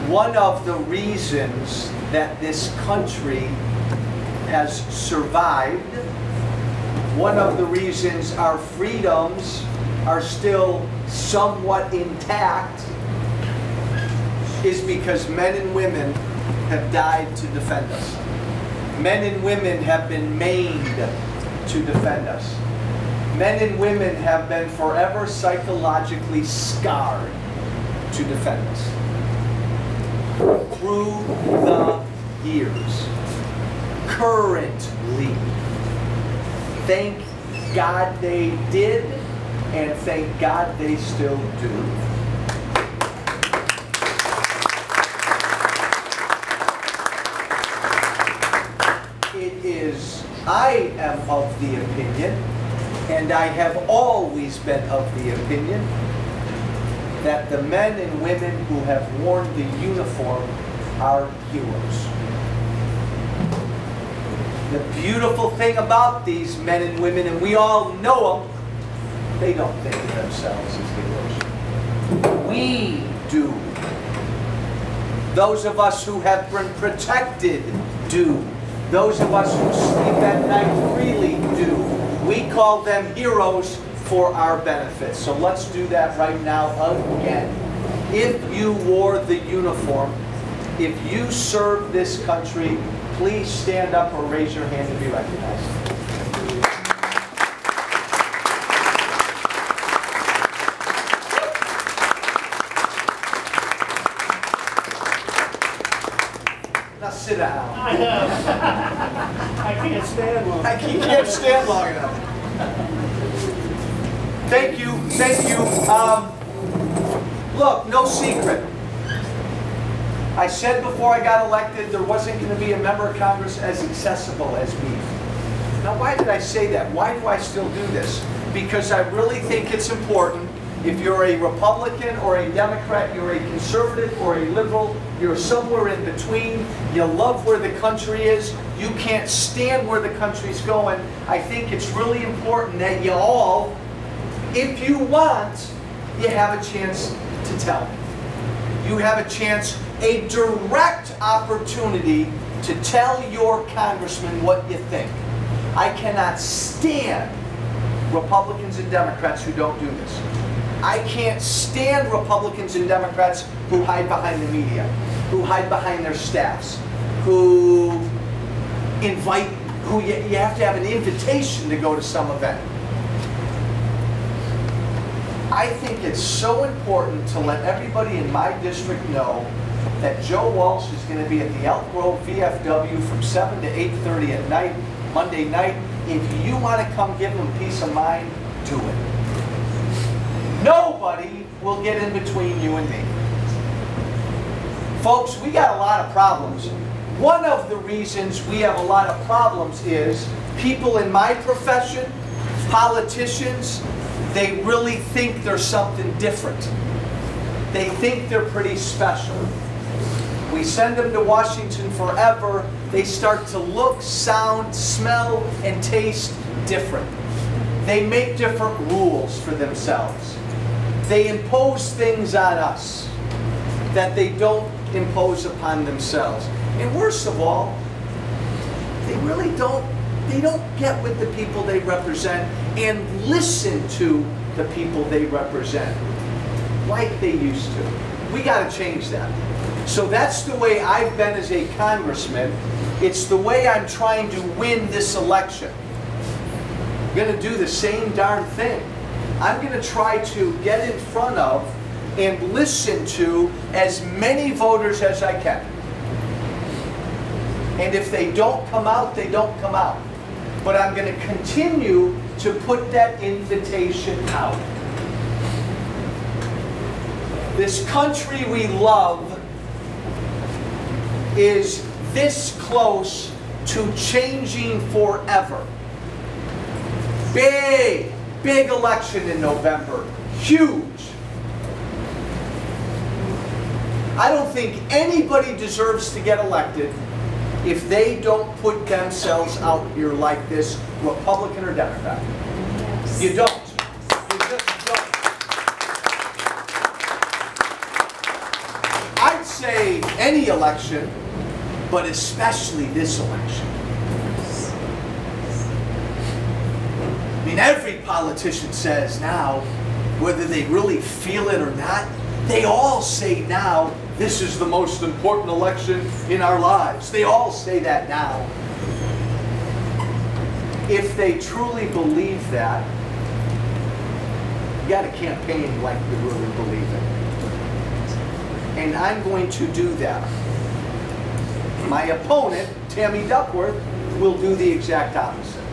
one of the reasons that this country has survived, one of the reasons our freedoms are still somewhat intact, is because men and women have died to defend us. Men and women have been maimed to defend us. Men and women have been forever psychologically scarred to defend us. Through the years. Currently. Thank God they did, and thank God they still do. I am of the opinion, and I have always been of the opinion, that the men and women who have worn the uniform are heroes. The beautiful thing about these men and women, and we all know them, they don't think of themselves as heroes. We do. Those of us who have been protected do. Those of us who sleep at night freely do. We call them heroes for our benefit. So let's do that right now again. If you wore the uniform, if you served this country, please stand up or raise your hand to be recognized. Now sit down. I can't stand long enough. You can't stand long enough. Thank you, thank you. Look, no secret. I said before I got elected there wasn't going to be a member of Congress as accessible as me. Now why did I say that? Why do I still do this? Because I really think it's important. If you're a Republican or a Democrat, you're a conservative or a liberal, you're somewhere in between, you love where the country is, you can't stand where the country's going, I think it's really important that you all, if you want, you have a chance to tell me. You have a chance, a direct opportunity to tell your congressman what you think. I cannot stand Republicans and Democrats who don't do this. I can't stand Republicans and Democrats who hide behind the media, who hide behind their staffs, who invite, who you have to have an invitation to go to some event. I think it's so important to let everybody in my district know that Joe Walsh is going to be at the Elk Grove VFW from 7 to 8:30 at night, Monday night. If you want to come give them peace of mind, do it. Nobody will get in between you and me. Folks, we got a lot of problems. One of the reasons we have a lot of problems is people in my profession, politicians, they really think they're something different. They think they're pretty special. We send them to Washington forever. They start to look, sound, smell, and taste different. They make different rules for themselves. They impose things on us that they don't impose upon themselves. And worst of all, they really don't get with the people they represent and listen to the people they represent like they used to. We got to change that. So that's the way I've been as a congressman. It's the way I'm trying to win this election. I'm going to do the same darn thing. I'm going to try to get in front of and listen to as many voters as I can. And if they don't come out, they don't come out. But I'm going to continue to put that invitation out. This country we love is this close to changing forever. Big election in November. Huge. I don't think anybody deserves to get elected if they don't put themselves out here like this, Republican or Democrat. Yes. You don't. You just don't. I'd say any election, but especially this election. I mean, every politician says now, whether they really feel it or not, they all say now, this is the most important election in our lives. They all say that now. If they truly believe that, you got to campaign like you really believe it. And I'm going to do that. My opponent, Tammy Duckworth, will do the exact opposite.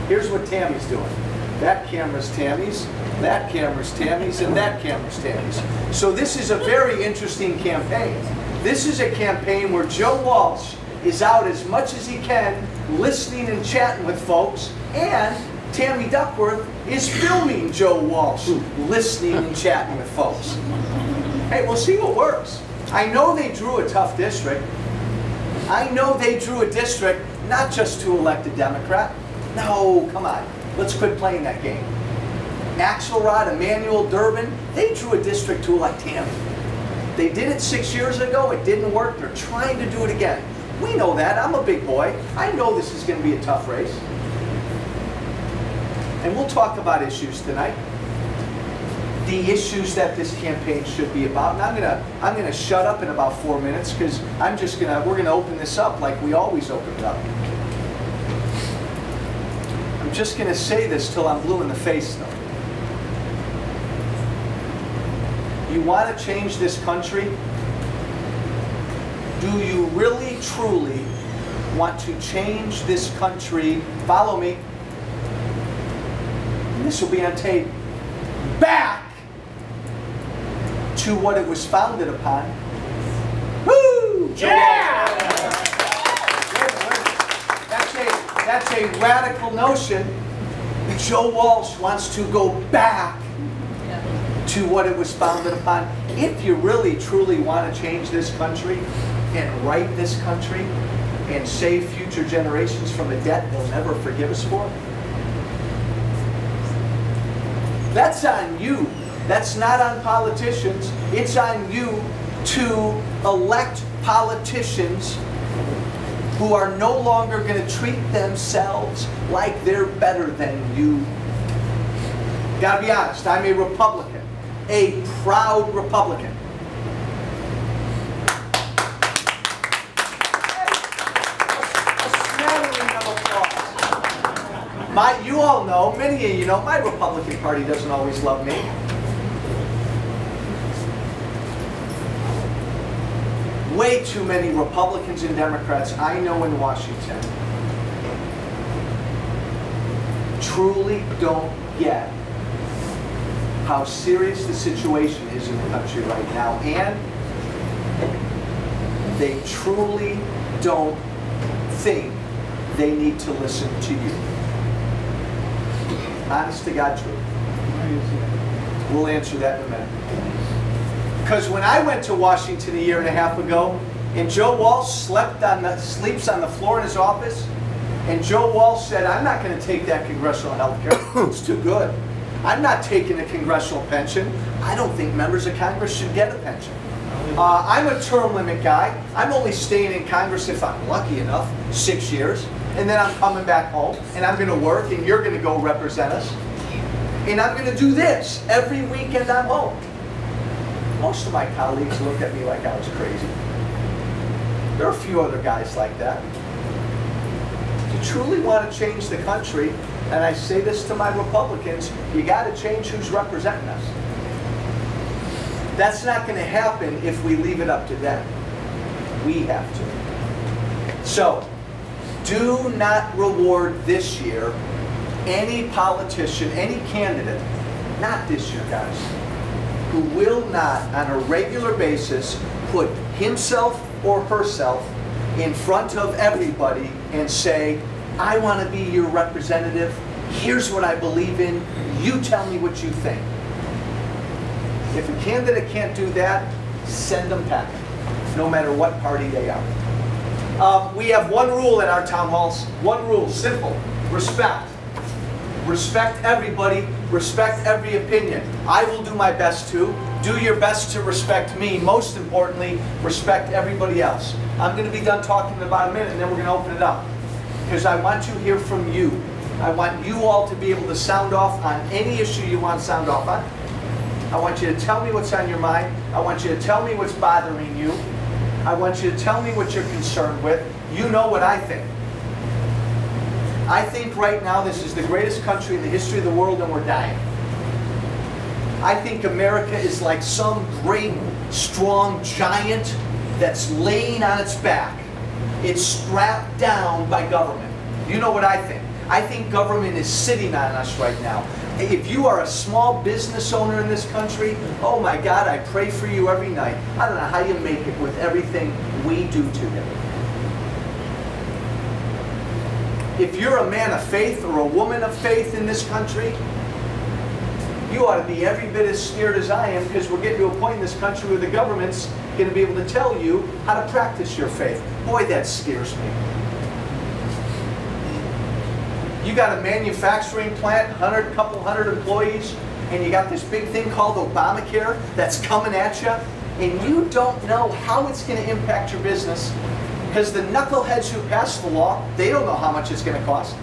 Here's what Tammy's doing. That camera's Tammy's, that camera's Tammy's, and that camera's Tammy's. So this is a very interesting campaign. This is a campaign where Joe Walsh is out as much as he can, listening and chatting with folks, and Tammy Duckworth is filming Joe Walsh, listening and chatting with folks. Hey, we'll see what works. I know they drew a tough district. I know they drew a district not just to elect a Democrat. No, come on. Let's quit playing that game. Axelrod, Emanuel, Durbin, they drew a district to elect Tammy. They did it 6 years ago. It didn't work. They're trying to do it again. We know that. I'm a big boy. I know this is going to be a tough race. And we'll talk about issues tonight. The issues that this campaign should be about. And I'm gonna shut up in about 4 minutes because we're gonna open this up like we always open it up. I'm just gonna say this till I'm blue in the face though. You want to change this country? Do you really, truly want to change this country? Follow me. And this will be on tape. Back to what it was founded upon. Woo! Yeah! That's a radical notion. Joe Walsh wants to go back to what it was founded upon. If you really, truly want to change this country and right this country and save future generations from a debt they'll never forgive us for, that's on you. That's not on politicians. It's on you to elect politicians who are no longer going to treat themselves like they're better than you. Gotta be honest, I'm a Republican. A proud Republican. A smattering of applause. You all know, many of you know, my Republican Party doesn't always love me. Way too many Republicans and Democrats I know in Washington truly don't get how serious the situation is in the country right now, and they truly don't think they need to listen to you. Honest to God truth. We'll answer that in a minute. Because when I went to Washington a year and a half ago, and Joe Walsh sleeps on the floor in his office, and Joe Walsh said, I'm not going to take that congressional health care. It's too good. I'm not taking a congressional pension. I don't think members of Congress should get a pension. I'm a term limit guy. I'm only staying in Congress if I'm lucky enough, 6 years. And then I'm coming back home, and I'm going to work, and you're going to go represent us. And I'm going to do this every weekend I'm home. Most of my colleagues looked at me like I was crazy. There are a few other guys like that. If you truly want to change the country, and I say this to my Republicans, you got to change who's representing us. That's not going to happen if we leave it up to them. We have to. So, do not reward this year any politician, any candidate, not this year, guys, who will not, on a regular basis, put himself or herself in front of everybody and say, I want to be your representative. Here's what I believe in. You tell me what you think. If a candidate can't do that, send them packing, no matter what party they are. We have one rule in our town halls. One rule, simple. Respect. Respect everybody. Respect every opinion. I will do my best to. Do your best to respect me. Most importantly, respect everybody else. I'm going to be done talking in about a minute, and then we're going to open it up. Because I want to hear from you. I want you all to be able to sound off on any issue you want to sound off on. I want you to tell me what's on your mind. I want you to tell me what's bothering you. I want you to tell me what you're concerned with. You know what I think. I think right now this is the greatest country in the history of the world, and we're dying. I think America is like some great, strong giant that's laying on its back. It's strapped down by government. You know what I think? I think government is sitting on us right now. If you are a small business owner in this country, oh my God, I pray for you every night. I don't know how you make it with everything we do to them. If you're a man of faith or a woman of faith in this country, you ought to be every bit as scared as I am, because we're getting to a point in this country where the government's going to be able to tell you how to practice your faith. Boy, that scares me. You got a manufacturing plant, couple hundred employees, and you got this big thing called Obamacare that's coming at you, and you don't know how it's going to impact your business. Because the knuckleheads who passed the law, they don't know how much it's going to cost.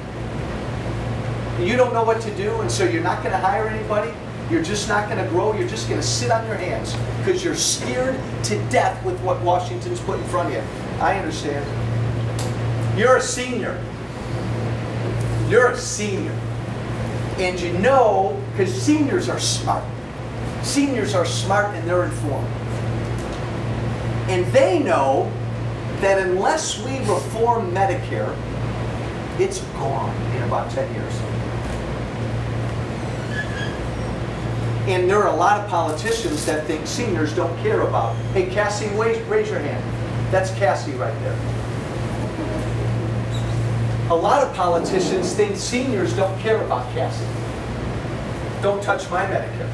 You don't know what to do, and so you're not going to hire anybody. You're just not going to grow. You're just going to sit on your hands because you're scared to death with what Washington's put in front of you. I understand. You're a senior. You're a senior. And you know, because seniors are smart. Seniors are smart and they're informed. And they know that unless we reform Medicare, it's gone in about 10 years. And there are a lot of politicians that think seniors don't care about. Hey, Cassie, raise your hand. That's Cassie right there. A lot of politicians think seniors don't care about Cassie. Don't touch my Medicare.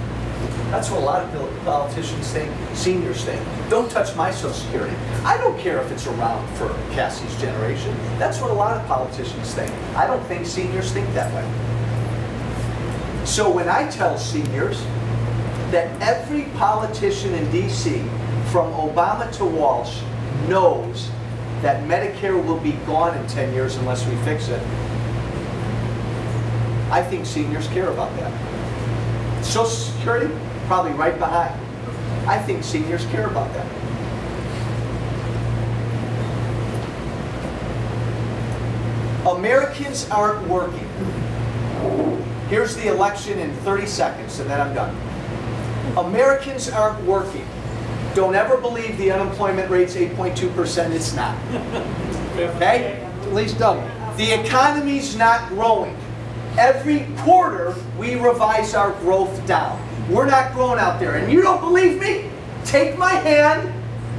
That's what a lot of politicians think, seniors think. Don't touch my Social Security. I don't care if it's around for Cassie's generation. That's what a lot of politicians think. I don't think seniors think that way. So when I tell seniors that every politician in DC, from Obama to Walsh, knows that Medicare will be gone in 10 years unless we fix it, I think seniors care about that. Social Security, probably right behind. I think seniors care about that. Americans aren't working. Here's the election in 30 seconds, and then I'm done. Americans aren't working. Don't ever believe the unemployment rate's 8.2%. It's not. Okay? At least double. The economy's not growing. Every quarter, we revise our growth down. We're not growing out there. And you don't believe me? Take my hand.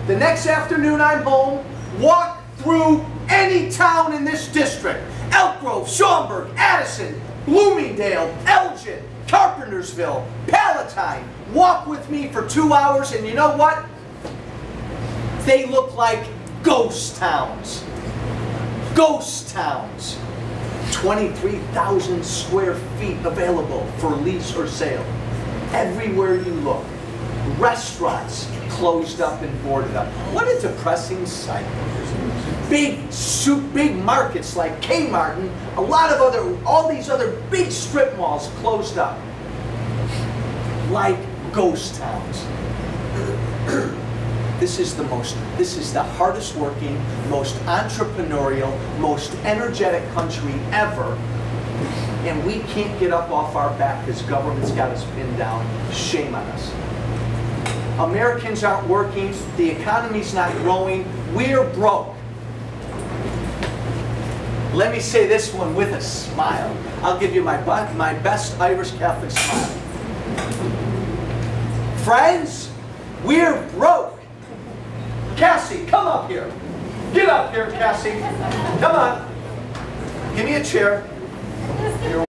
The next afternoon I'm home. Walk through any town in this district. Elk Grove, Schaumburg, Addison, Bloomingdale, Elgin, Carpentersville, Palatine. Walk with me for 2 hours, and you know what? They look like ghost towns. Ghost towns. 23,000 square feet available for lease or sale. Everywhere you look. Restaurants closed up and boarded up. What a depressing sight. Big markets like Kmart and a lot of all these other big strip malls closed up. Like ghost towns. This is the hardest working, most entrepreneurial, most energetic country ever. And we can't get up off our back because government's got us pinned down. Shame on us. Americans aren't working. The economy's not growing. We're broke. Let me say this one with a smile. I'll give you my best Irish Catholic smile. Friends, we're broke. Cassie, come up here. Get up here, Cassie. Come on. Give me a chair.